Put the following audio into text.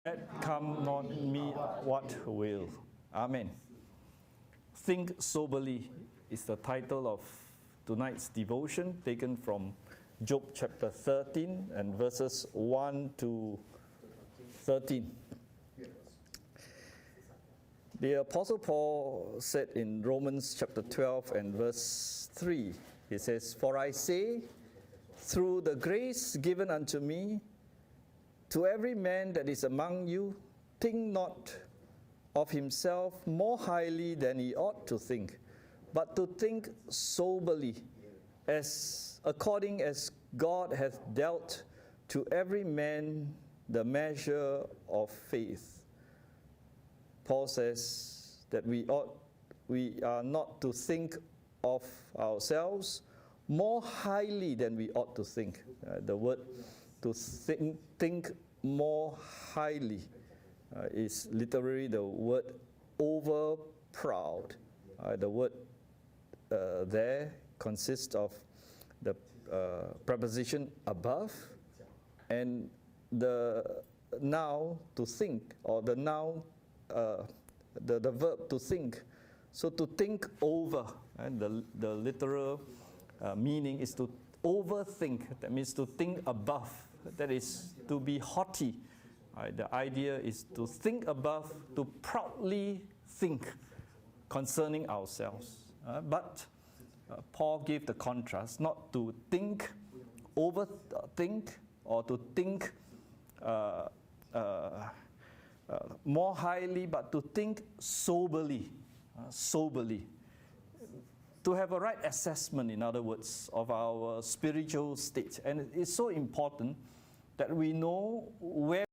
Let come not me what will. Amen. Think soberly is the title of tonight's devotion, taken from Job chapter 13 and verses 1 to 13. The Apostle Paul said in Romans chapter 12 and verse 3, he says, "For I say, through the grace given unto me, to every man that is among you, think not of himself more highly than he ought to think, but to think soberly, as according as God hath dealt to every man the measure of faith." Paul says that we are not to think of ourselves more highly than we ought to think. The word to think more highly is literally the word over proud. The word there consists of the preposition above and the noun to think, or the noun, the verb to think. So to think over, and the literal meaning is to overthink. That means to think above. That is to be haughty. The idea is to think above, to proudly think concerning ourselves. But Paul gave the contrast, not to think, overthink, or to think more highly, but to think soberly. Soberly. To have a right assessment, in other words, of our spiritual state. And it's so important that we know where